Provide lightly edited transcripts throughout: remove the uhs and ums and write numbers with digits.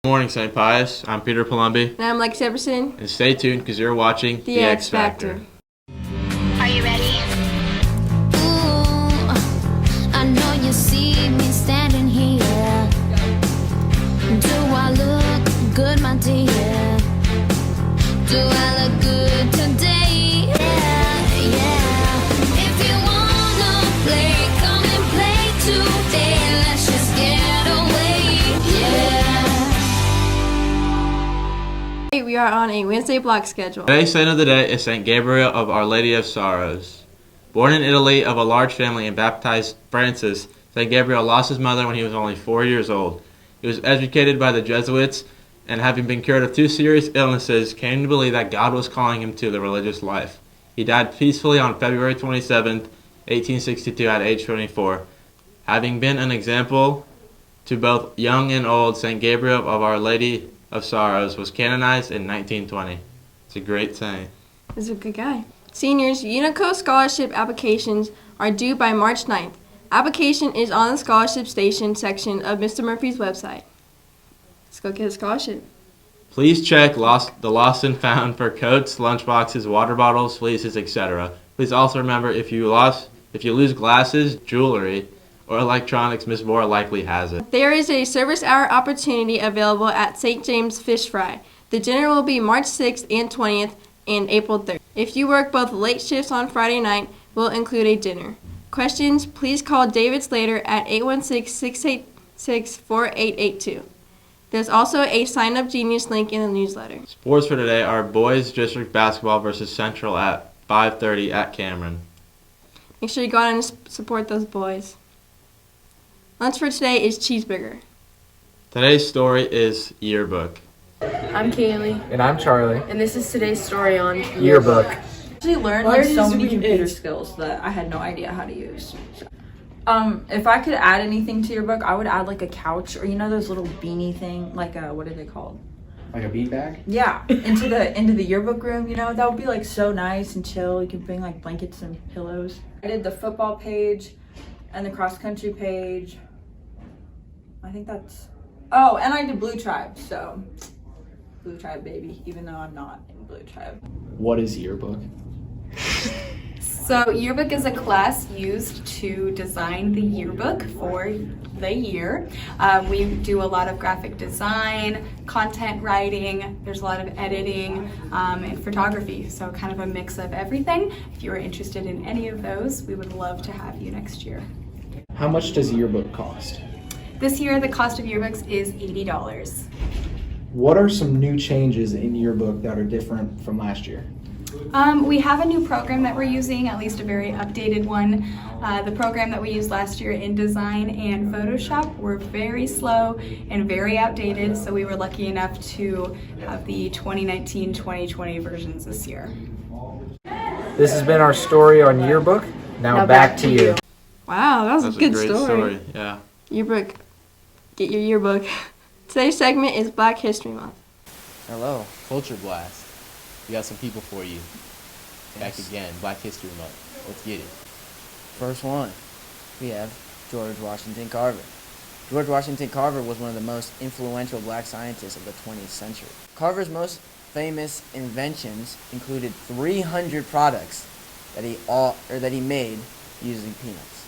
Good morning, St. Pius. I'm Peter Palumbi. And I'm Lex Everson. And stay tuned because you're watching The X Factor. Are you ready? Ooh, I know you see me standing here. Do I look good, my dear? Do I look good today? Yeah. If you wanna play, come and play today. Let's just get away. Yeah. We are on a Wednesday block schedule. Today's saint of the day is St. Gabriel of Our Lady of Sorrows. Born in Italy of a large family and baptized Francis, St. Gabriel lost his mother when he was only 4 years old. He was educated by the Jesuits and, having been cured of 2 serious illnesses, came to believe that God was calling him to the religious life. He died peacefully on February 27, 1862 at age 24. Having been an example to both young and old, St. Gabriel of Our Lady of Sorrows was canonized in 1920. It's a great saint. He's a good guy. Seniors, UNICO scholarship applications are due by March 9th. Application is on the scholarship station section of Mr. Murphy's website. Let's go get a scholarship. Please check the lost and found for coats, lunchboxes, water bottles, fleeces, etc. Please also remember if you lose glasses, jewelry, or electronics, Ms. Moore likely has it. There is a service hour opportunity available at St. James Fish Fry. The dinner will be March 6th and 20th and April 3rd. If you work both late shifts on Friday night, we'll include a dinner. Questions, please call David Slater at 816-686-4882. There's also a Sign Up Genius link in the newsletter. Sports for today are boys district basketball versus Central at 5:30 at Cameron. Make sure you go out and support those boys. Lunch for today is cheeseburger. Today's story is yearbook. I'm Kaylee. And I'm Charlie. And this is today's story on Yearbook. I actually learned so many computer skills that I had no idea how to use. If I could add anything to your book, I would add like a couch, or those little beanie thing, like what are they called? Like a beanbag? Yeah, into the yearbook room. That would be like so nice and chill. You could bring like blankets and pillows. I did the football page and the cross country page. I think that's. Oh, and I did Blue Tribe. So Blue Tribe, baby. Even though I'm not in Blue Tribe. What is yearbook? So yearbook is a class used to design the yearbook for the year. We do a lot of graphic design, content writing, there's a lot of editing, and photography. So kind of a mix of everything. If you are interested in any of those, we would love to have you next year. How much does yearbook cost? This year, the cost of yearbooks is $80. What are some new changes in yearbook that are different from last year? We have a new program that we're using, at least a very updated one. The program that we used last year, InDesign and Photoshop, were very slow and very outdated, so we were lucky enough to have the 2019-2020 versions this year. This has been our story on yearbook. Now back to you. Wow, that was a good great story. Yeah. Yearbook. Get your yearbook. Today's segment is Black History Month. Hello, Culture Blast. We got some people for you. Back again, Black History Month. Let's get it. First one, we have George Washington Carver. George Washington Carver was one of the most influential black scientists of the 20th century. Carver's most famous inventions included 300 products that he made using peanuts.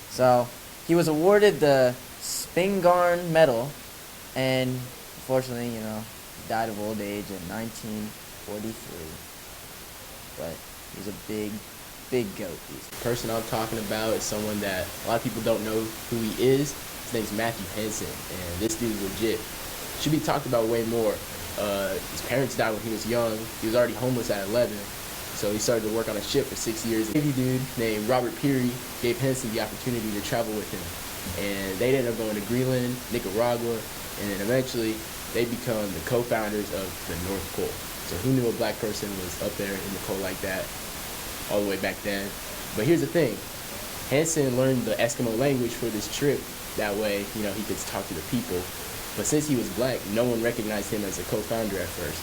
So he was awarded the Spingarn Medal, and unfortunately, he died of old age in 1943. But he's a big goat. The person I'm talking about is someone that a lot of people don't know who he is. His name's Matthew Henson, and this dude's legit. Should be talked about way more. His parents died when he was young. He was already homeless at 11, so he started to work on a ship for 6 years. A Navy dude named Robert Peary gave Henson the opportunity to travel with him, and they ended up going to Greenland, Nicaragua, and then eventually they become the co-founders of the North Pole. So who knew a black person was up there in the cold like that all the way back then? But here's the thing. Henson learned the Eskimo language for this trip. That way, he could talk to the people. But since he was black, no one recognized him as a co-founder at first.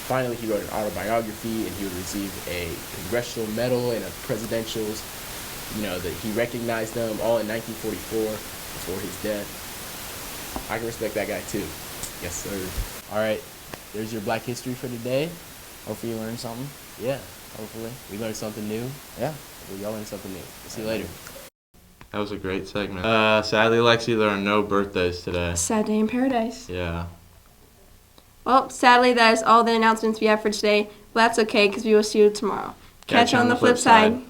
Finally, he wrote an autobiography, and he would receive a congressional medal and a presidential's. That he recognized them all in 1944 before his death. I can respect that guy too. Yes, sir. All right, there's your Black History for today. Hopefully you learned something. Yeah, Hopefully. we learned something new. Yeah. We all learned something new. See you later. That was a great segment. Sadly, Lexi, there are no birthdays today. Sad day in paradise. Yeah. Well, sadly, that is all the announcements we have for today. But that's okay because we will see you tomorrow. Catch you on the flip side.